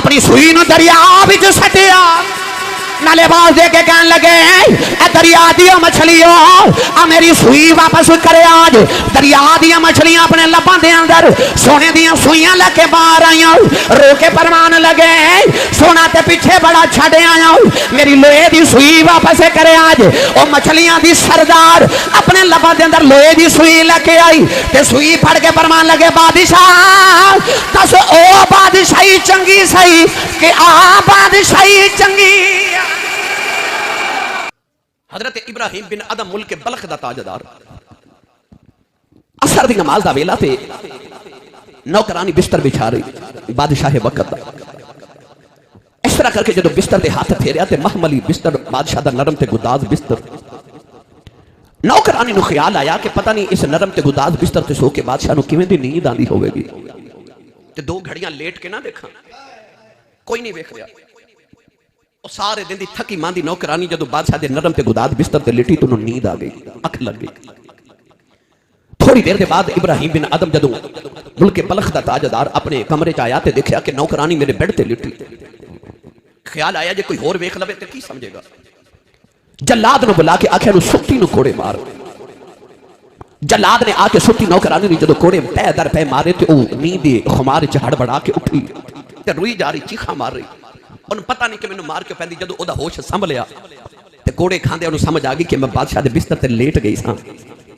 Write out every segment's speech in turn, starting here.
अपनी सुई नूं दरिया विच सटिया नाले आवाज दे के कहन लगे ए दरिया दी मछलियों आ मेरी सुई वापस करे आज। दरिया दी मछलियां अपने लबां दे अंदर सोने दी सुइयां लेके बाहर आईयां रो के फरमान लगे सोना ते पीछे बड़ा छड़ आया मेरी लोहे दी सुई वापस करे आज। ओ मछलियां दी सरदार अपने लबां दे अंदर लोहे दी सुई लेके आई ते सुई फड़ के फरमान लगे बादशाह दस ओ बादशाही चंगी सही कि आ बादशाही चंगी। हजरत इब्राहिम बिन अदम मुल्क बलख दा ताजदार असर दी नमाज दा वेला ते नौकरानी बिस्तर बिछा रही बादशाह वक्त दा इस तरह करके जो बिस्तर दे हाथ फेरिया ते महमली बिस्तर बादशाह दा नरम ते गुदाज बिस्तर नौकरानी नु ख्याल आया कि पता नहीं इस नरम ते गुदाज बिस्तर ते सो के बादशाह नु किवें दी नींद आंदी होवेगी ते दो घड़ियां लेट के ना देखा कोई नहीं वेख रहा सारे दिन दी थकी मांदी नौकरानी जदों बादशाह दे नरम ते गुदाद बिस्तर ते लेटी तो नींद आ गई अख लग गई। थोड़ी देर के बाद इब्राहिम बिन अदम जदों मुल्क बलख दा ताजदार अपने कमरे च आया ते देखा कि नौकरानी मेरे बेड ते लेटी। ख्याल आया जे कोई होर वेख लवे ते की समझेगा। जल्लाद नु बुला के आख्या नु सुत्ती नु कोड़े मार। जल्लाद ने आके सुत्ती नौकरानी नु जदों कोड़े पै दर पै मारे ते ओ नींद दे खुमार च हड़बड़ा के उठी ते रोई जा रही चीखा मार रही। उन्हें पता नहीं कि मैंने मार क्यों पैंदी जदों ओदा होश संभलिया ते कोड़े खांदे उन्हें समझ आ गई कि मैं बादशाह दे बिस्तर ते लेट गई सां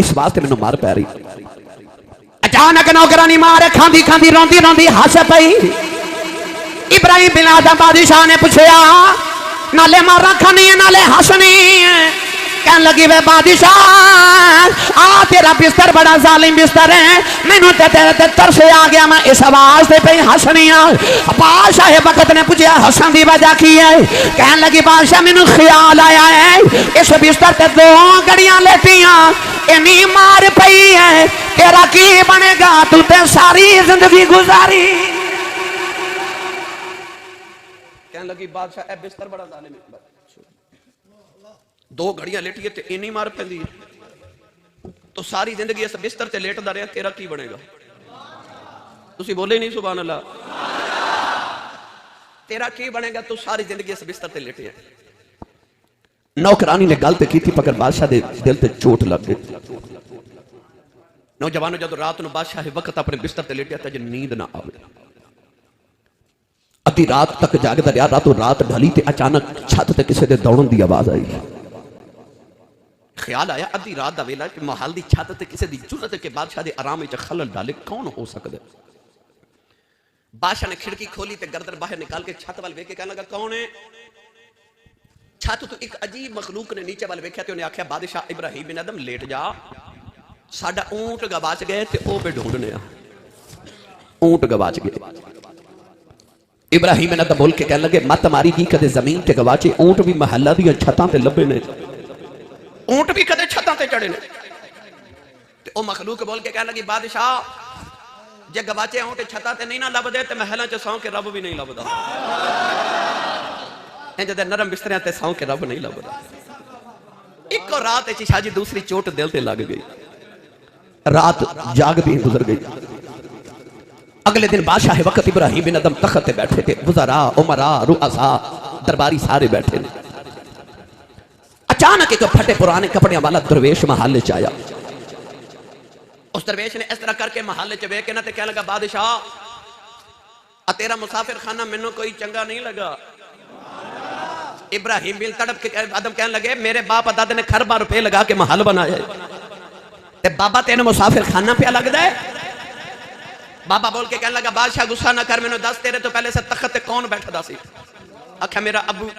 इस वास्ते मैंने मार पै रही। अचानक नौकरानी मार खांदी खांदी रोंदी रोंदी हस पई। इब्राहिम बिन अदम बादशाह ने पूछया नाले मारा खानी है नाले हसनी है। कहने लगी वे बादशाह आ तेरा बिस्तर बड़ा जालिम बिस्तर है मैनू ते तरस आ गया मैं इस आवाज से पे हसनी आ। बादशाह वक्त ने पूछा हसन की वजह की है। कहने लगी बादशाह मैनू ख्याल आया है इस बिस्तर ते दो घड़ियां लेटियां इन्नी मार पई है तेरा की बनेगा तू ते सारी जिंदगी गुजारी। कहने लगी बादशाह ए बिस्तर बड़ा जालिम है दो घड़ियां लेटिए ते इन्नी मार पैंदी तो सारी जिंदगी इस बिस्तर ते लेटदा रहा तेरा की बनेगा। तुसी बोले नहीं सुभान अल्लाह। तेरा की बनेगा तू सारी जिंदगी इस बिस्तर ते लेटे है। नौकरानी ने गल ते की थी मगर बादशाह दे दिल ते चोट लग गई। नौजवानों जब रात नु बादशाह वक्त अपने बिस्तर ते लेटिया ते नींद ना आवे अद्धी रात तक जागदा रहा। रातों रात ढली ते अचानक छत ते किसी दे दौड़न दी आवाज आई। ख्याल आया अद्धी रात दा वेला कि महल दी छत ते किसी दी जुरत के बादशाह दे आराम विच खलल डाले कौन हो सकदा। बादशाह ने खिड़की खोली ते गर्दन बाहर निकाल के छत वाल वेख के कहने लगा कौन है। छत तो एक अजीब मखलूक ने नीचे वाल वेख्या ते उन्हें आख्या बादशाह इब्राहिम बिन अदम लेट जा साडा ऊंट गवाच गए ते ओ पे ढूंढने आ। ऊंट गवाच गए। इब्राहिम बिन अदम बोल के कहने लगे मत मारी जी कदे जमीन ते गवाचे ऊंट भी महल्ला दी छतां ते लभे ने ऊंट भी कदे छतां ते चढ़े ने। ते ओ मखलूक बोल के कहने लगी बादशाह जे गवाचे ऊंट छतां ते नहीं ना लभदे ते महलां च सौ के रब भी नहीं लभदा। इंज दे नरम बिस्तरियां ते सौ के रब नहीं लभदा। एक रात च शाजी दूसरी चोट दिल ते लग गई। रात जागदी गुजर गई। अगले दिन बादशाह वक्त इब्राहिम बिन अदम तख्त पे बैठे थे। वज़रा उमरा रुअसा दरबारी सारे बैठे थे। अचानक एक फटे पुराने कपड़े वाला दरवेश महल च आया। उस दरवेश ने इस तरह करके महल च वेख के ना ते कहने लगा बादशाह आ तेरा मुसाफिर खाना मैनू कोई चंगा नहीं लगा। इब्राहिम बिन तड़प के अदम कहने लगे मेरे बाप दादा ने खरबा रुपए लगा के महल बनाया ते बाबा तेन मुसाफिर खाना पिया लगता है। बाबा बोल के कहने लगा बादशाह गुस्सा ना कर मैनू दस तेरे तो पहले से तख्त ते कौन बैठा सी। आख्या मेरा अबू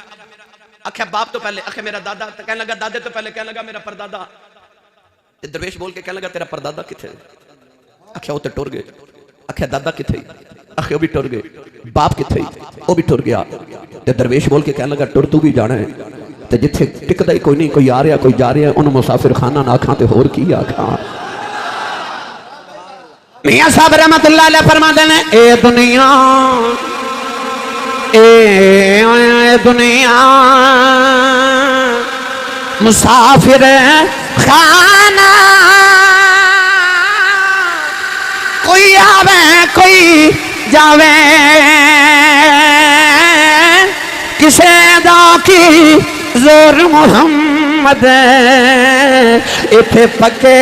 आख्या बाप तो पहले आख्या मेरा दादा तो कहने लगा दादे तो पहले कहने लगा मेरा परदादा। दरवेश बोल के कहने लगा तेरा परदादा किथे। आख्या वो तो टुर गए। आख्या दादा किथे। आख्या वो भी टुर गए। बाप किथे वो भी टुर गया। ते दरवेश बोल के कहने लगा टुर तू भी जाना है ते जिथे टिकदा ही कोई नहीं कोई आ रहा कोई जा रहा उन्होंने मुसाफिर खाना ना आखा ते होर की आखा। मियां साहब रहमतुल्लाह अलैह फरमाते हैं ए दुनिया मुसाफिर खाना कोई आवे कोई जावे की जोर मुहम्मद इथे पक्के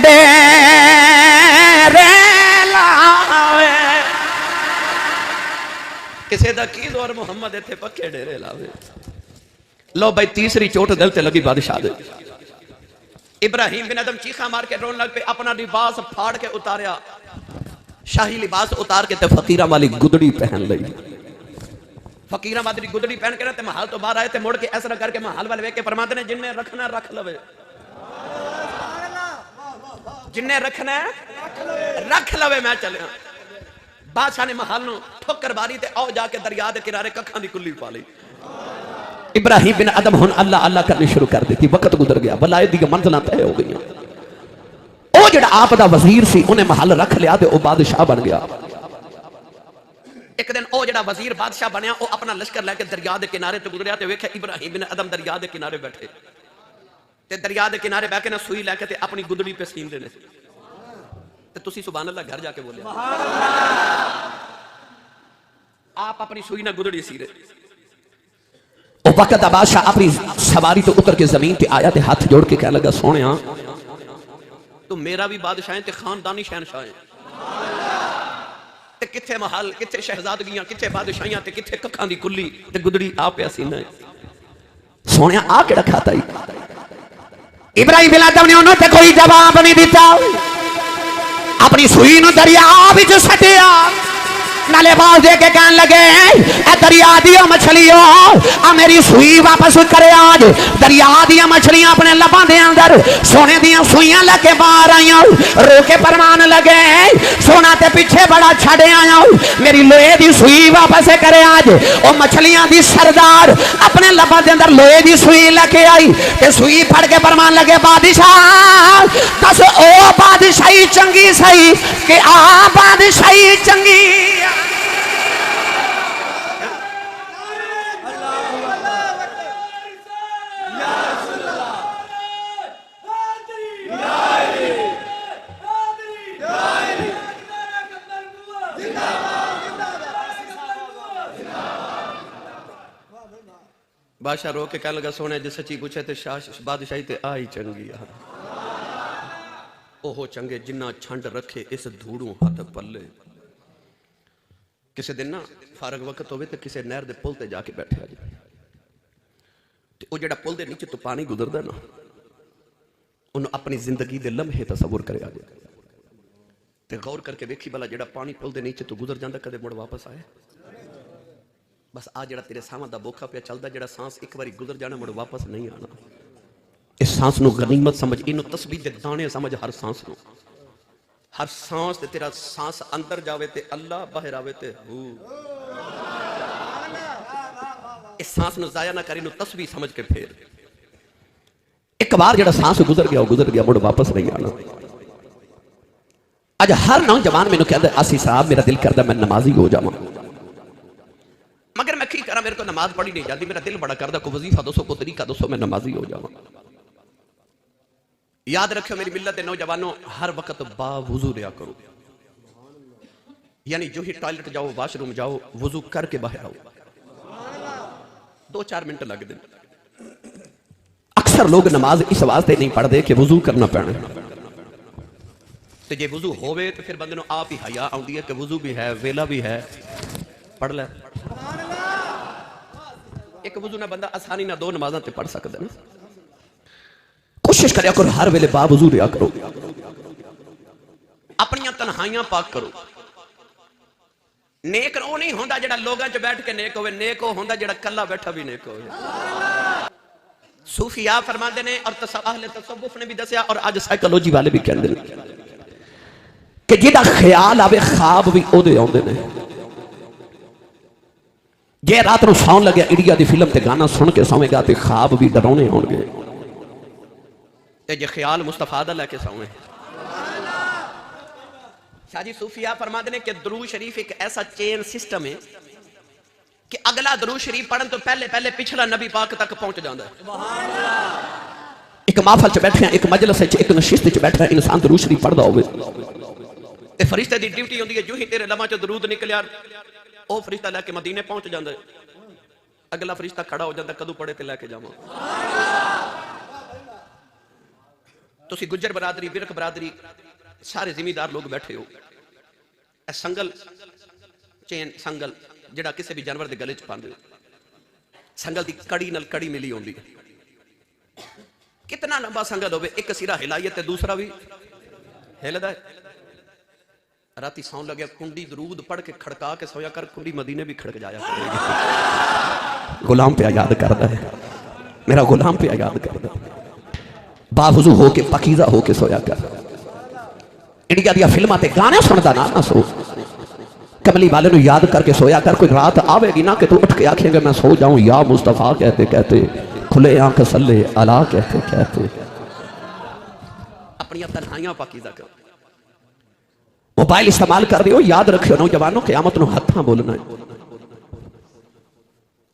डेरे लावे। किसे दा की जोर मुहम्मद इथे पक्के डेरे लावे। लो भाई तीसरी चोट दिल ते लगी बादशाह दे। इब्राहिम बिन अदम चीखा मार के रोन लग पे, अपना लिबास फाड़ के उतारिया, शाही लिबास उतार के ते फकीरा वाली गुदड़ी पहन ली। फकीरा वाली गुदड़ी पहन के ना महल तो बाहर आए थे, मुड़ के ऐसा करके महल वाले वेख के फरमाते ने जिन्ने रखना रख लवे, जिन्ने रखना रख लवे। मैं चलिया बादशाह ने महल नु ठोकर मारी ते आओ जाके दरिया के किनारे कखा दी कुल्ली पा ली। इब्राहिम बिन अदम हुन अल्लाह अल्लाह करनी शुरू कर दी। वक्त गुजर गया, बलाए दी मंजिलां तय हो गई। ਉਹ ਜਿਹੜਾ ਆਪ ਦਾ ਵਜ਼ੀਰ ਸੀ ਉਹਨੇ महल रख लिया ਤੇ ਉਹ ਬਾਦਸ਼ਾਹ बन गया। एक दिन ਉਹ ਜਿਹੜਾ ਵਜ਼ੀਰ ਬਾਦਸ਼ਾਹ ਬਣਿਆ ਉਹ अपना लश्कर लेके दरिया के किनारे ते गुजरिया ते वेख्या इब्राहिम बिन अदम दरिया के किनारे बैठे ते दरिया के किनारे बैठ के ना सूई लेके ते अपनी गुदड़ी पे सीन देने ते तुसी सुभान अल्लाह घर जाके बोले आप अपनी सूई ना गुदड़ी सी रहे। ਉਹ वक्त ਦਾ ਬਾਦਸ਼ਾਹ अपनी सवारी तो उतर के जमीन पे आया ते हाथ जोड़ के कहने लगा सोहणिया तो मेरा भी बादशाह है ते खानदानी शहनशाह है ते किथे महल किथे शहजादगियां किथे बादशाहियां ते किथे कखां दी कुल्ली ते गुदड़ी आ पिया सीना है। सोहणिया आ केड़ा खाता ही। इब्राहिम बिन अदम ने उन्होंने कोई जवाब नहीं दिता, अपनी सूई नु दरिया विच सटिया, नाले बाज दे के कहने लगे ए दरिया दिया मछलियों आ मेरी सूई वापस करे आज। दरिया दिया मछलियां अपने लबां दे अंदर सोने दियां सूइयां लेके बाहर आईयां, रो के फरमान लगे सोना ते पीछे बड़ा छड़े आया, मेरी लोहे दी सूई वापस करे आज। ओ मछलियां दी सरदार अपने लबां दे अंदर लोहे दी सूई लेके आई ते सूई फड़ के फरमान लगे बादशाह दस ओ बादशाही चंगी सही कि आ बादशाही चंगी। बादशाह रो के कह लगा सोने जो सच्ची पूछे तो बादशाही ते आई चंगी आ। ओहो चंगे जिन्ना छंड रखे इस धूड़ों हाथ पल्ले। किसी दिन ना फारग वक्त होवे तो किसी नहर दे पुल ते जाके बैठे आ जाए ते ओ जेड़ा पुल दे नीचे तो पानी गुजरदा ना उन्होंने अपनी जिंदगी दे लम्हे तसव्वुर करे आ जाए ते गौर करके वेखी भला जेड़ा पानी पुल दे नीचे तो गुजर जांदा कदे मुड़ वापस आए। बस आ जेड़ा तेरे सामने दा बोखा पिया चलदा जेड़ा सांस एक बारी गुजर जाना मुड़ वापस नहीं आना। इस सांस नु गनीमत समझ, इनु तस्बीह दे दाने समझ। हर सांस नु, हर सांस ते तेरा सांस अंदर जावे ते अल्लाह बाहर आवे ते हू। इस सांस नु जाया ना करी, नु तस्बीह समझ के फेर एक बार जेड़ा सांस गुजर गया मुड़ वापस नहीं आना। अज हर नौजवान मैनू कहता आसी साहब मेरा दिल करता मैं नमाजी हो जावां, मगर मैं की करा मेरे को नमाज पढ़ी नहीं जाती, मेरा दिल बड़ा करता कोई वजीफा दसो कोई तरीका दसो मैं नमाजी हो जावां। याद रखियो मेरी मिल्लत के नौजवानों, हर वक्त बावुजू रहा करो, यानी जो ही टॉयलेट जाओ वाशरूम जाओ वजू करके बाहर आओ, 2-4 मिनट लग दे। अक्सर लोग नमाज इस वास्ते नहीं पढ़ते कि वजू करना पैना, तो जे वजू होवे तो फिर बंदे आप ही हया आउंदी है कि वजू भी है वेला भी है, पढ़ ले। एक वजू ना बंदा आसानी ना 2 नमाज़ां ते पढ़ सकदा है। कोशिश करया करो हर वेले बावजू रहा करो, अपनी तन्हाइयां पाक करो। नेक वो नहीं होंदा जेड़ा लोगां च बैठ के नेक होवे, नेक वो होंदा जेड़ा कल्ला बैठा भी नेक होवे। सूफिया फरमाते ने और अहले तसव्वुफ ने भी दसिया और आज साइकोलॉजी वाले भी कहते हैं कि जिहदा ख्याल आवे ख्वाब भी ओदे आउंदे ने। जे रात को सौन लगे इंडिया की फिल्म ते गाना सुन के सोवेगा तो ख्वाब भी डरावने होंगे, जे ख्याल मुस्तफा दा लेके सोवे। शाजी सूफिया फरमाते ने कि दरूद शरीफ एक ऐसा चेन सिस्टम है कि अगला दरूद शरीफ पढ़न तो पहले पहले पिछला नबी पाक तक पहुंच जाता है। एक महफल च बैठे एक मजलिस एक नशिस्त च बैठा इंसान दरूद शरीफ पढ़दा होवे ते फरिश्ते दी ड्यूटी होंदी है जो ही तेरे लबां चो दरूद निकलिया ओ फरिश्ता लेके मदीने पहुंच जाता है। अगला फरिश्ता खड़ा हो जाता कदों पड़े ते लैके जावां। तुसी गुज्जर बरादरी, विरक बरादरी, सारे जिमीदार लोग बैठे हो, संगल चेन संगल जिहड़ा किसी भी जानवर के गले च पांदे हो, संगल की कड़ी नाल कड़ी मिली होंदी है। कितना लंबा संगल होवे, एक सिरा हिलाइए ते दूसरा भी हिलदा है। राती सौन लगे कुंडी दरूद पढ़ के खड़का के सोया कर, कुंडी मदीने भी खड़क जाया करेगी। गुलाम पे याद करदा है, मेरा गुलाम पे याद करदा, बावजू होके पकीजा होके सोया कर। इंडिया दी फिल्मां ते गाने सुनदा ना सो, कमली वाले नु याद करके सोया कर। कोई रात आवेगी ना कि तू उठ के आखेंगे मैं सो जाऊं, या मुस्तफा कहते कहते, खुले आंख सल्ले अला कहते कहते, अपनी तन्हाइयां पाकीज़ा कर। मोबाइल इस्तेमाल कर रहे हो, याद रखियो नौजवानों, क़यामत नु हत्थां बोलना है।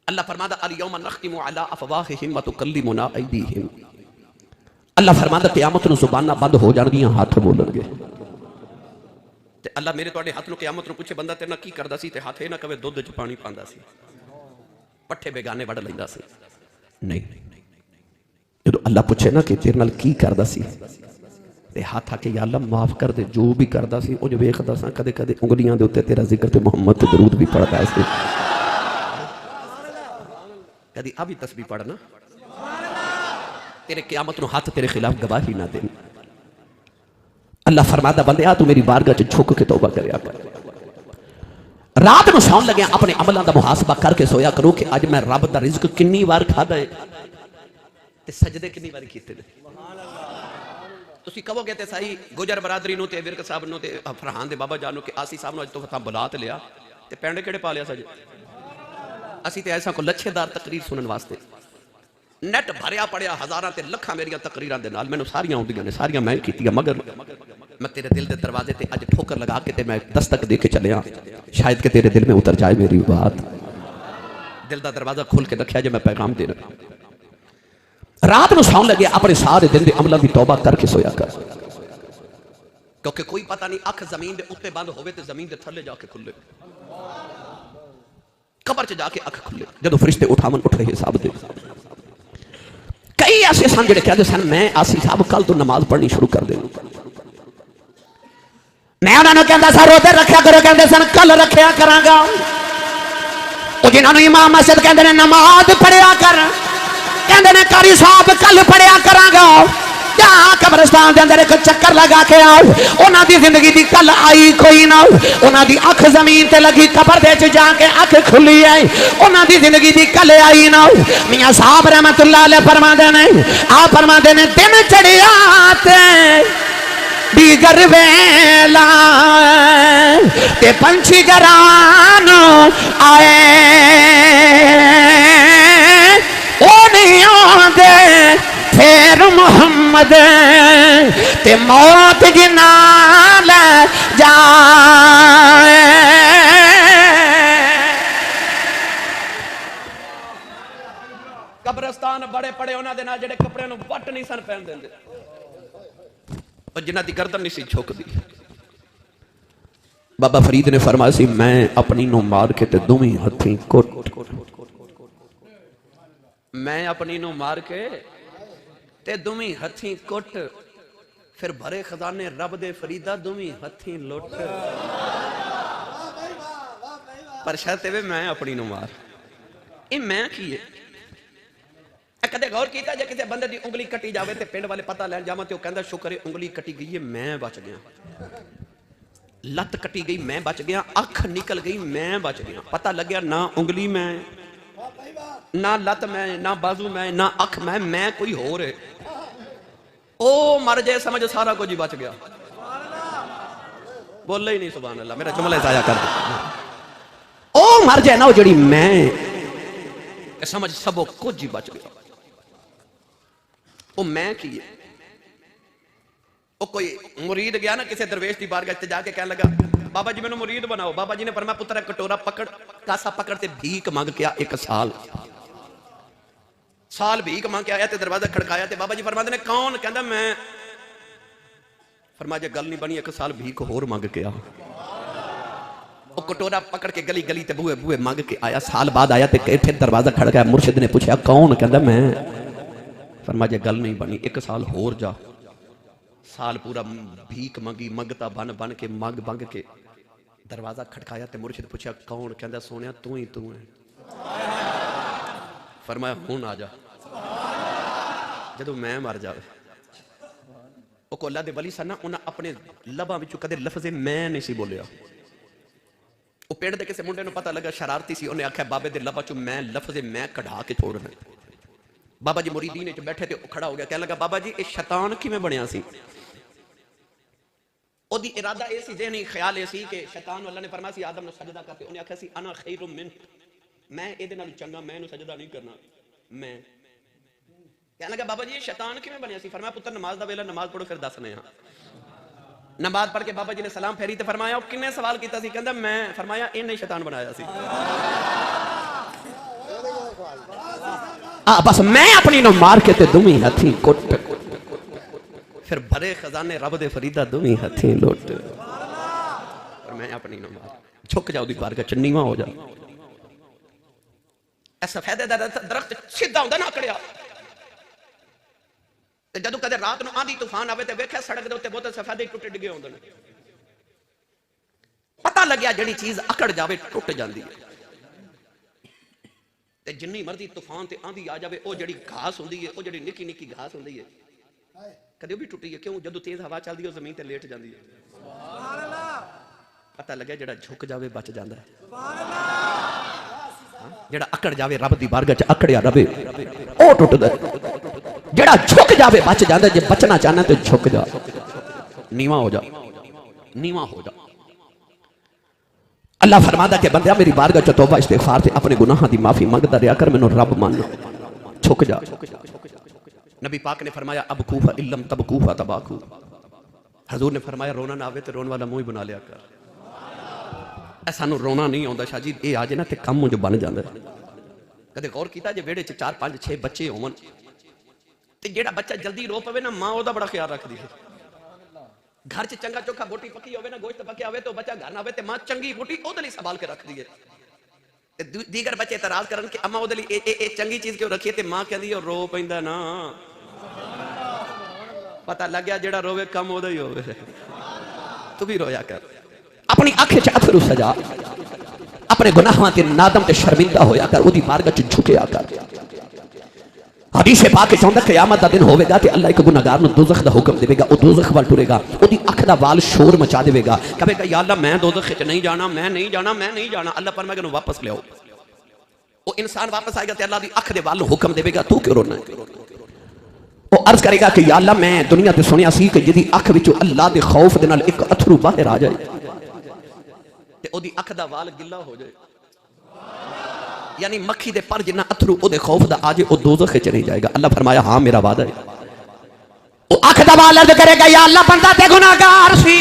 अल्लाह फरमादा अल यौम नख्तिमु अला अफवाहिहिम व तुकल्लिमुना ऐदीहिम। अल्लाह फरमादा क़यामत नु ज़ुबानां बंद हो जाणगियां, हाथ बोलणगे। ते अल्लाह मेरे तुहाडे हाथ नु क़यामत नु पूछे बंदा तेरे नाल की करदा सी, ते हाथ ये ना कवे दुध च पानी पांदा सी, पट्ठे बेगाने वड़ लैंदा सी। नहीं, जो अल्लाह पूछे ना कि तेरे नाल की करदा सी, ते हाथ आके या अल्लाह माफ कर दे, जो भी करदा सी उंज वेखदा सा, कदे कदे उंगलियां दे उत्ते तेरा जिक्र ते मुहम्मद ते दरूद भी पढ़दा सी, कदी आ भी तस्बीह पढ़ना। तेरे क़यामत नु हाथ तेरे खिलाफ गवाही ना दे। अल्लाह फरमादा बंदे तू मेरी बारगाह च झुक के तौबा करया कर। रात को सौन लगे अपने अमलों का मुहासबा करके सोया करो कि अज मैं रब का रिज़्क कितनी बार खादा है, ते सजदे कितनी बार कीते ने। तुसी कहोगे ते सही गुजर बरादरी नु ते विरक साहब नु ते फरहान दे बाबा जान नु कि आसी साहब नु अज तो फता बुला ते लिया, ते पिंड किहड़े पा लिया सज। असी ते ऐसा को लच्छेदार तकरीर सुनने वास्ते नेट भरिया पड़िया, हज़ारां ते लखां मेरियां तकरीरां दे नाल मैनूं सारियां आउंदियां ने, सारियां मैं कीतियां, मगर मैं तेरे दिल के दरवाजे ते अज ठोकर लगा के ते मैं दस्तक दे के चलिया, शायद कि तेरे दिल में उतर जाए मेरी बात। दिल का दरवाजा खोल के रखा जे मैं पैगाम दे रहा। रात को सौन लगे अपने सारे दिन के अमलों की तौबा करके सोया कर, क्योंकि कोई पता नहीं अख जमीन के उत्ते बंद होवे ते जमीन के थल्ले जाके खुले, कबर च जाके अख खुले जदों फरिश्ते उठावन उठ रहे हिसाब दे। कई ऐसे सन जिहड़े कहते सन मैं आसी साहब कल तो नमाज पढ़नी शुरू कर देनी, मैं उन्होंने कहता सा रोजे रखा करो, कहते सन कल रखा करांगा। जिन्होंने इमाम मस्जिद कहते हैं नमाज पढ़िया कर, कहते हैं कारी साहब कल पढ़िया करांगा। जहाँ कब्रिस्तान के अंदर एक चक्कर लगा के आओ, उन्होंने जिंदगी की कल आई कोई ना, उन्होंने अख जमीन ते लगी, कबर दे जाके अख खुली है, उन्होंने जिंदगी की कल आई ना। मियां साहब रहमतुल्लाह अलैह फरमाते ने, आप फरमाते ने दिन चढ़िया दीगर वेला ते पंछी घरान आए, ओ नहीं आंदे फिर मुहम्मद ते मौत जिना ले जाए। कब्रिस्तान बड़े पड़े उन्होंने नाल जेडे कपड़े नूं वट नहीं सन पहन देंदे, और जिन्हां दी गर्दन नहीं सी झुकदी। बाबा फरीद ने फरमाया सी मैं अपनी नूं मार के ते दोवें हत्थीं कुट, मैं अपनी नूं मार के ते दोवें हत्थीं कुट, फिर भरे खजाने रब दे फरीदा दोवें हत्थीं लुट, पर शर्त वे मैं अपनी नूं मार। ये मैं की है? कदे गौर किया जे किसी बंदे की उंगली कटी जाए तो पिंड वाले पता लैन जावां तो कहंदा शुक्र है उंगली कटी गई है मैं बच गया, लत कटी गई मैं बच गया, अख निकल गई मैं बच गया, पता लग्या ना उंगली मैं, ना लत मैं, ना बाजू मैं, ना अख मैं कोई होर है। ओ मर जाए समझ सारा कुछ ही बच गया। बोले ही नहीं सुभान अल्लाह, मेरा जुमला जाया कर दे। ओ मर जाए ना वो जड़ी मैं समझ सबो कुछ ही बच गया। वो मैं की है? वो कोई मुरीद गया ना किसी दरवेश की बारगाह ते जाके कहने लगा बाबा जी मैंने मुरीद बनाओ। बाबा जी ने फरमाया पुत्र कटोरा पकड़, कासा पकड़ ते भीख मांग के आ, एक साल भीख मांग के आया ते दरवाजा खड़काया ते बाबा जी फरमाते ने कौन? कहता मैं। फरमाया जे गल नहीं बनी एक साल भीख होर मांग के आ। वो कटोरा पकड़ के गली गली ते बूहे बूहे मंग के आया। साल बाद आया तो फिर दरवाजा खड़काया। मुर्शिद ने पूछा कौन? कहता मैं। फरमाया जे गल नहीं बनी 1 साल होर जा। साल पूरा भीख मंगी, मंगता बन बन के मंग मंग के दरवाजा खड़काया तो मुर्शिद पूछा कौन? कहता सोनिया तू ही तू है। फरमाया हुण आ जा जदों मैं मर जावे। वो कोला दे वली सन उन्हें अपने लबां विचों कदे लफ्ज़ मैं नहीं सी बोलिया। वो पिंड दे किसी मुंडे नूं पता लगा शरारती सी, उन्हें आख्या बाबे दे लबां चों मैं लफ्ज़ मैं कढ़ा के छोड़ना। बाबा जी मुरीदीन च बैठे ते खड़ा हो गया, कहने लगा बाबा जी ये शैतान किवें बनिया सी? ओदी इरादा ये सी, ज़हनी ख्याल ये सी कि शैतान अल्लाह ने फरमाया सी आदम नूं सजदा करते, उन्हें आख्या सी अना खैरुम मिन, मैं इहदे नाल चंगा, मैं इहनूं सजदा नहीं करना। मैं कहने लगा बाबा जी ये शैतान किवें बनिया सी? फरमाया पुत्र नमाज दा वेला, नमाज पढ़ो फिर दसने हां। नमाज पढ़ के बाबा जी ने सलाम फेरी तो फरमाया किन्ने सवाल किया सी? कहंदा मैं। फरमाया इन्हें शैतान बनाया सी। बस मैं अपनी नो मार के ते दुमी हथी कुट, फिर भरे खजाने रब दे फरीदा दुमी हथी लुट। और मैं अपनी नो मार झुक जाओ दी बारगाह च नीवा हो जा। ऐसा फायदे दा दरख्त सीधा होंदा ना अकड़िया, ते जदों कदे रात नूं आंधी तूफान आवे ते वेख्या सड़क दे उत्ते बहुत सफेदे टुटे डिगे होंदे ने। पता लग्या जिहड़ी चीज अकड़ जावे टुट जांदी है। ते जिन्नी मर्जी तूफान ते आंधी आ जावे ओ जिहड़ी घास हुंदी है, ओ जिहड़ी निक्की निक्की घास हुंदी है, कदे भी टुटी है। क्यों? जदों तेज हवा चलदी है जमीन ते लेट जांदी है। सुभान अल्लाह। पता लग्या जिहड़ा झुक जावे बच जांदा है। सुभान अल्लाह। जिहड़ा अकड़ जावे रब दी बारगाह च अकड़िया रवे ओ टुटदा है। जिहड़ा झुक जावे बच जांदा। जे बचना चाहना तो झुक जा, नीवा हो जा, नीवा हो जा। अल्लाह फरमादा कि बंदिया मेरी बारगाह च तौबा इस्तिगफार ते अपने गुनाहां दी माफी मंगदा रहा कर, मैनू रब मान, झुक जा। नबी पाक ने फरमाया अब कूफा इल्लम तब कूफा तबाकू। हजूर ने फरमाया रोना ना आवे तो रोन वाला मुंह बना लिया कर। सानू रोना नहीं आता शाह जी, ये आ जाए ना तो कम जो बन जाता है। कदे गौर किया जे वेड़े च 4 5 6 बच्चे होवन ते जेड़ा बच्चा जल्दी रो पवे ना मां ओदा बड़ा ख्याल रखदी है। घर च चंगा चोखा बोटी पकी होवे ना, गोश्त पकिया होवे तो बच्चा घर ना आवे ते मां चंगी बोटी ओदे लई संभाल के रखदी है। ते दीगर बच्चे इतराज करन कि अम्मा ओदे लई ए चंगी चीज क्यों रखी है, ते मां कहंदी है रो पैंदा ना। पता लग गया जेड़ा रोवे कम ओदा ही होवे। तू भी रोया कर, अपनी अख च अथरू सजा, अपने गुनाहां ते नादम ते शर्मिंदा होया कर, ओदी बारगाह च झुकिया कर। हदीस पाक चौंदा क़यामत दा दिन होवेगा ते अल्लाह एक गुनाहगार नूं दोज़ख दा हुक्म देवेगा, ओ दोज़ख वाल टुरेगा, ओदी अख दा वाल शोर मचा देवेगा, कहेगा या अल्लाह मैं दोज़ख च नहीं जाना, मैं नहीं जाना, मैं नहीं जाना। अल्लाह फरमाएगा नूं वापस ले आओ। वो इंसान वापस आएगा ते अल्लाह दी अख दे वाल हुक्म देवेगा तू क्यों रोना है? वो अर्ज करेगा कि या अल्लाह मैं दुनिया ते सुनिया सी कि जिहदी अख विचों अल्लाह दे खौफ दे नाल एक अथरू बाहर आ जाए ते ओदी अख दा वाल गिला हो जाए, यानी मक्खी दे पर जिन्ना अथरू ओदे खौफ दा आजे ओ दोज़ख च नहीं जाएगा। अल्लाह फरमाया हां मेरा वादा है। ओ अख दा वाल अर्ज करेगा या अल्लाह बंदा ते गुनाहगार सी,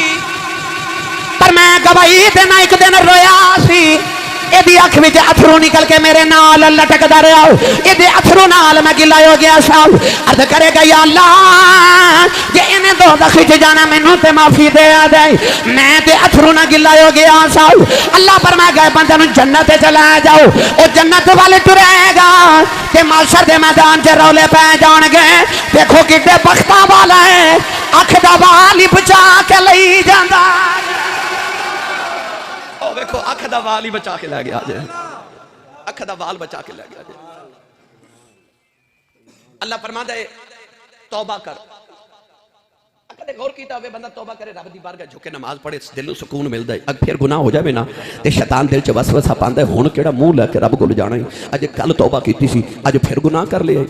पर मैं गवाही देना एक दिन रोया सी, एदी अख विच अथरू निकल के मेरे नाल लटकदा रहा, एदे अथरू नाल मैं गिला हो गया सा। अर्ज करेगा या अल्लाह जे इन्हें दोज़ख च जाना मैनू ते माफी दे दे, मैं ते अथरू ना गिला हो गया सा। अल्लाह फरमाएगा बंदे नूं जन्नत चला जाओ, ओ जन्नत वाले टुरेगा ते माशर दे मैदान च रौले पै जाणगे। देखो किड्डे बख्तां वाला है, अख दा वाल ही बचा के लई जांदा। देखो अख दा वाल ही बचा के लै गया जे, अख दा वाल बचा के लै गया जे। अल्लाह फरमांदा है तौबा कर। कदे गौर कीता होवे बंदा तौबा करे, रब दी बारगाह झुके नमाज पढ़े, दिल नूं सुकून मिलदा है। अगर फिर गुनाह हो जावे ना ते शैतान दिल च वसवसा पांदा है हुण किहड़ा मुंह लैके रब कोल जाना है, अज कल तौबा कीती सी अज फिर गुनाह कर लिया।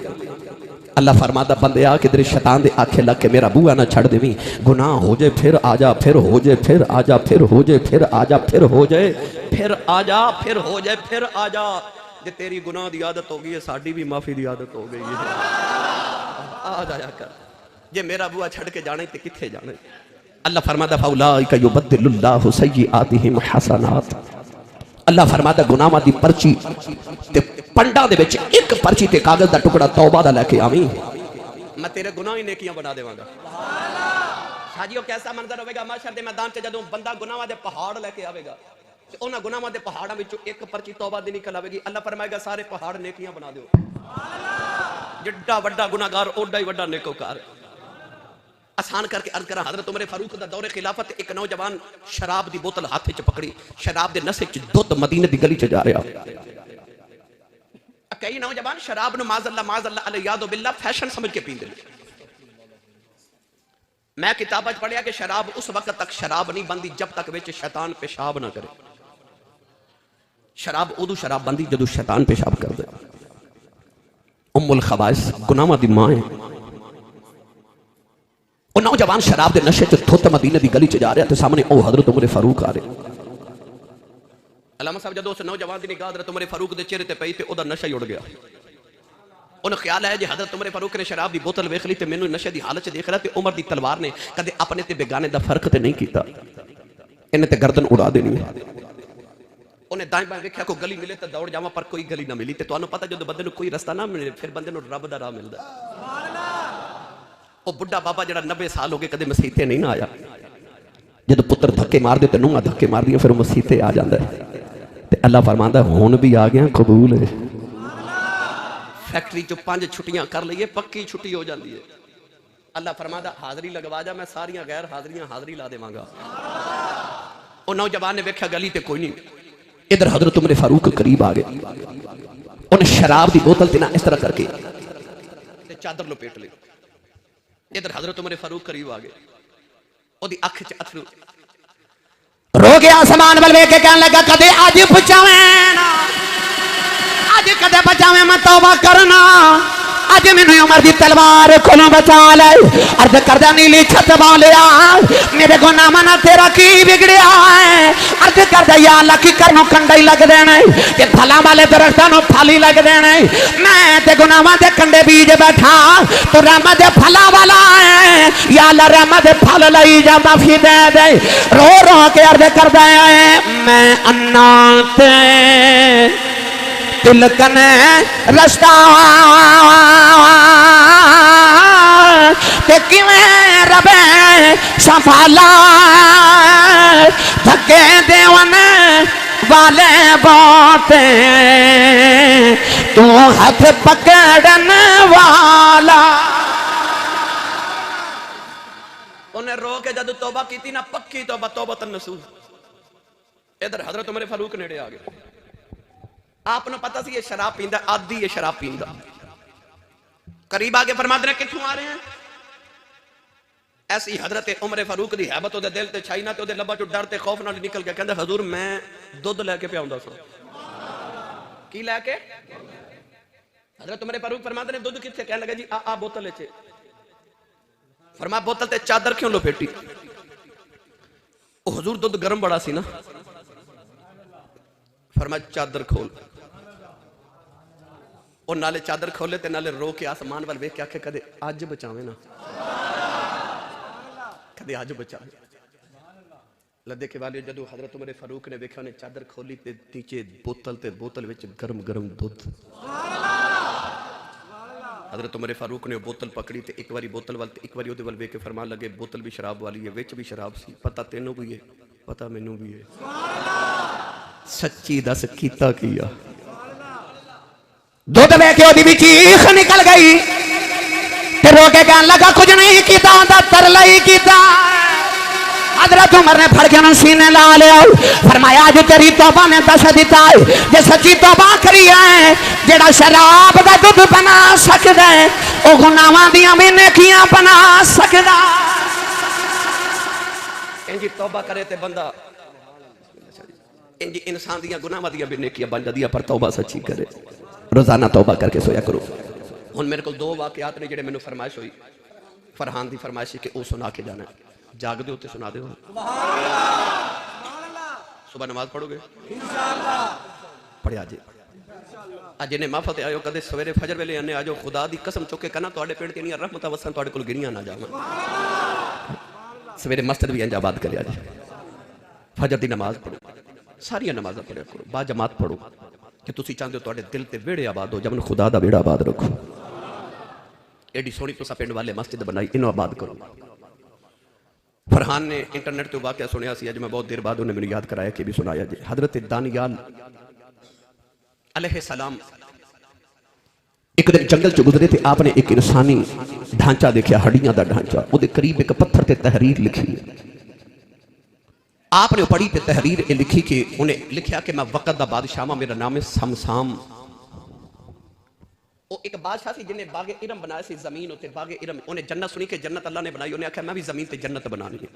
अल्लाह फरमादा बंदे आ किधरे शैतान दे आखे लग के मेरा बूआ ना छड़ देवी, गुनाह हो जाए फिर आ जा, फिर हो जाए फिर आ जा, फिर हो जाए फिर आ जा, फिर हो जाए फिर आ जा, फिर हो जाए फिर आ जा। जे तेरी गुनाह दी आदत हो गई है, साडी भी माफी दी आदत हो गई है, आ जाया कर। जे मेरा बुआ छड़ के जाने ते किथे जाने? अल्लाह फरमादा फौलाइका युबद्दिलुल्लाहु सय्यिआतिहिम हसनात। अल्लाह फरमादा गुनाहां दी पर्ची ते पंडा दे विच एक पर्ची ते कागज दा टुकड़ा तौबा दा लेके आवी, मैं तेरे गुनाह ही नेकियां बना देवांगा। साजियो कैसा मंजर होवेगा माशर दे मैदान च जदों बंदा गुनाहां दे पहाड़ लेके आवेगा, उन्होंने गुनाहों के पहाड़ों में एक पर्ची तौबा दी निकल आएगी। अल्लाह फरमाएगा सारे पहाड़ नेकियां बना दो। जिड्डा वड्डा गुनाहगार ओडा ही वड्डा नेकोकार। आसान करके अर्ज करा, हजरत उमर फारूक दा दौरे खिलाफत एक नौजवान शराब की बोतल हाथ च पकड़ी, शराब के नशे च दुध मदीने की गली च जा रहा। कई नौजवान शराब न माज़अल्लाह अलैयादु बिल्लाह फैशन समझ के पींदे। मैं किताब पढ़िया कि शराब उस वक्त तक शराब नहीं बनती जब तक विच शैतान पेशाब ना करे। शराब उदू शराब बनती जदों शैतान पेशाब कर दे। उम्मुल खबाइस गुनाहां दी मां है। वो नौजवान शराब के नशे च धुत मदीने की गली च जा रहा तो सामने ओ हजरत उमर फारूक आ रहे। अलामा साहब जदों उस नौजवान की निगाह हजरत उमर फारूक के चेहरे ते पई ते ओदा नशा ही उड़ गया। उन्हें ख्याल है जो हजरत उमर फारूक ने शराब की बोतल वेख ली तो मैनू नशे की हालत देख रहा, तो उमर की तलवार ने कदे अपने ते बेगाने का फर्क तो नहीं किया, इन्हें तो गर्दन उड़ा देनी है। उन्हें दाएं बाएं वेख्या, कोई गली मिले तो दौड़ जावा, पर कोई गली ना मिली। तो तुहानू पता जो बंदे नू कोई रस्ता ना मिले फिर बंदे नू रब दा राह मिलदा। वो बुढ़ा बाबा जरा 90 साल हो गए कदे मसीते नहीं ना आया। जब पुत्र धक्के मार दे तो नूंहां धक्के मार दियां फिर मसीते आ जाता है। अल्लाह फरमांदा हुण भी आ गया कबूल है। फैक्ट्री चो 5 छुट्टियां कर लीए पक्की छुट्टी हो जाती है। अल्लाह फरमांदा हाजरी लगवा जा, मैं सारियां गैर हाजरियां हाजरी ला देवांगा। वो नौजवान ने वेख्या गली ते कोई नहीं। इधर हजरत उमर फारूक करीब आ गए। उन्हें शराब की बोतल ना इस तरह करके चादर लपेट ली। इधर हजरत उमर फारूक करीब आ गए। ओदी अख च अथरू रो गया। आसमान वाल वेख के कहने लगा कदे अज बचावे ना, अज कदे बचावे मैं तौबा करना। अज मैनू उमर दी तलवार कोलों बचा ले। अर्ज करदा नीली छत वालिया मेरे गुनाहां नाल तेरा की बिगड़िया है। अर्ज करदा या अल्लाह की करनों कंडे ही लग देने ते फलां वाले दरख्तां नूं फल ही लग देने। मैं ते गुनाहां दे कंडे बीज बैठा तो रहमत दे फलां वाला है। या अल्लाह रहमत दे फल लई जा, माफी दे दे। रो रो के अर्ज करदा है मैं अन्ना ते तिलकने रस्ता ते किवें रबे संभाला। धक्के देवन वाले बाते तू हाथ पकड़न वाला। उन्हें रो के जब तौबा की ना पक्की तौबा तौबतन नसूह। इधर हजरत उमर फारूक नेड़े आ गए। आपने पता सी ये शराब पींदा, आदि ये शराब पींदा। करीब आके फरमाते ने कित्थों आ रहे हैं। ऐसी हजरत उमर फारूक की हैबत उहदे दिल ते छाई ना ते उहदे लब्बां चों डर ते खौफ नाल निकल गया। कहंदा हजूर मैं दुध लैके पियाउंदा सा। की लैके? हजरत उमर फारूक फरमाते ने दुध कित्थे? कहने लगा जी आ बोतल च। फरमा बोतल ते चादर क्यों लपेटी? ओ हजूर दुध गर्म बड़ा सी ना। फरमा चादर खोल। और नाले चादर खोले ते नाले रो के आसमान वाल वेख के आखे कदे अज बचावे ना, कदे अज बचावे। लदे के वाले जदों हजरत उमर फारूक ने वेख्या ने चादर खोली ते नीचे बोतल विच गरम गरम दुध। हजरत उमर फारूक ने बोतल पकड़ी ते एक बारी बोतल वाल ते एक बारी ओदे वाल वेख के फरमान लगे बोतल भी शराब वाली है, विच भी शराब सी। पता तेनों भी है, पता मैनू भी है। सच्ची दस कीता किया। दुध वेखे ओदी भी चीख निकल गई ते रो के कहने लगा कुछ नहीं कीता, ओंदा तरला ही कीता। हजरत उमर ने फड़ के सीने ला लिया। फरमाया जो तेरी तौबा ने दस दिता है, जे सच्ची तौबा करी है जेड़ा शराब दा दुध बना सकदा है ओ गुनाहां दियां भी नेकियां बना सकदा। इंजी तौबा करे ते बंदा इंजी इंसान दियां गुनाहां दियां भी नेकियां बन जांदियां, पर तौबा सच्ची करे। रोजाना तौबा करके सोया करो। हुण मेरे को 2 वाकयात ने जेडे मैनू फरमाइश हुई। फरहान दी फरमाइश कि वो सुना के जाना। जाग दे उत्ते सुना दे। सुबह नमाज पढ़ोगे इंशाअल्लाह? पढ़िया जी। अज इन्हें माफत आयो कदे सवेरे फजर वेले आने आ जाओ। खुदा दी कसम चुक के कहना तुहाडे पिंड दी रहमतां वसन तुहाडे कोल गिणियां ना जावन। सवेरे मस्जिद भी इंज आबाद करिया जी। फजर दी नमाज पढ़ो, सारिया नमाज़ां पढ़िया करो, बा जमात पढ़ो कि तुसी चाहते हो तुहाडे दिल ते वेड़े आबाद हो जावन। खुदा दा वेड़ा आबाद रखो। एडी सोहनी तुसा पिंड वाले मस्जिद बनाई, इन्हों आबाद करो। फरहान ने इंटरनेट तो वाकया सुनिया सी, अज मैं बहुत देर बाद उन्हें मैंने याद कराया कि भी सुनाया जी। हजरत दानियाल अलैहिस्सलाम एक दिन जंगल च गुजरे थे, आपने एक इंसानी ढांचा देखा, हड्डियां का ढांचा, वो करीब एक पत्थर से तहरीर लिखी। आपने पढ़ी ते तहरीर ये लिखी कि उन्हें लिखा कि मैं वक़्त दा बादशाह हाँ, मेरा नाम है समसाम। वो एक बादशाह सी जिन्हें बागे इरम बनाया सी, जमीन उत्ते बागे इरम। उन्हें जन्नत सुनी कि जन्नत अल्लाह ने बनाई, उन्हें आख्या मैं भी जमीन ते जन्नत बनानी है।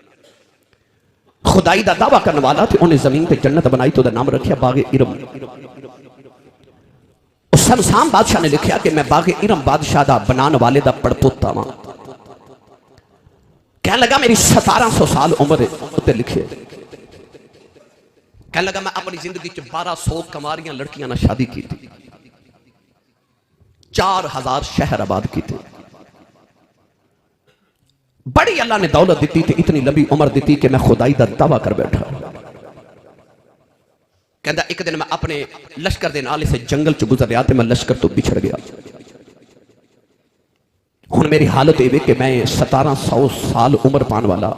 खुदाई दा दावा करने वाला थे, उन्हें जमीन ते जन्नत बनाई तो नाम रखा बागे इरम। समसाम बादशाह ने लिखा कि मैं बागे इरम बादशाह दा बनाने वाले दा पड़पोता वा। कहने लगा मेरी 1700 साल उम्र है, लिखे। कहने लगा मैं अपनी जिंदगी च 1200 कमारियां लड़कियां ना शादी की थी, 4000 शहर आबाद की थी, बड़ी अल्लाह ने दौलत दी थी, इतनी लंबी उम्र दी कि मैं खुदाई दा दावा कर बैठा। कहता एक दिन मैं अपने लश्कर के नाल से जंगल च गुजर रहा, मैं लश्कर तो बिछड़ गया। हुण मेरी हालत ये कि मैं 1700 साल उम्र पाने वाला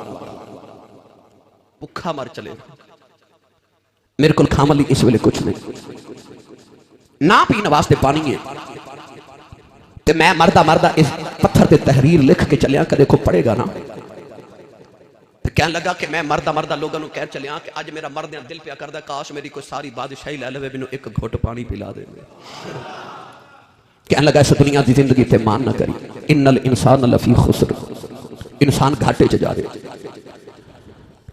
भुखा मर चले, मेरे को खाने लिए इस वेले कुछ नहीं, ना पीने वास्ते पानी है। तो मैं मरदा मरदा इस पत्थर से तहरीर लिख के चलिया, कदे को पढ़ेगा ना। तो कहने लगा कि मैं मरदा मरदा लोगों को कह चलिया कि अज मेरा मरद दिल पिया करदा, काश मेरी कोई सारी बादशाही लै लवे, मैनू एक घुट पानी पिला दे। कहने लगा इस दुनिया की जिंदगी ते मान ना करी, इन्नल इंसान लफी खुसर, इंसान घाटे च जा रहे।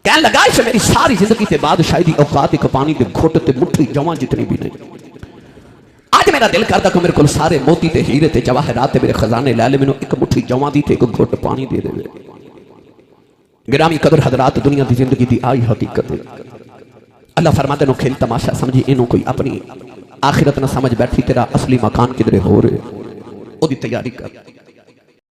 कहने लगा इस मेरी सारी जिंदगी ते बादशाही दी औकात एक पानी के घुट ते मुट्ठी जवां जितनी भी नहीं। आज मेरा दिल करता कि मेरे को सारे मोती ते हीरे ते जवाहरात मेरे खजाने लै ले, मैनू एक मुट्ठी जवां दी ते एक घुट पानी दे दे। गिरामी कदर हजरात, दुनिया की जिंदगी की आई हकीकत है। अल्लाह फरमाते नो खेल तमाशा समझी, इनू कोई अपनी आखिरत ना समझ बैठी, तेरा असली मकान किधरे हो रहे, ओदी तैयारी कर।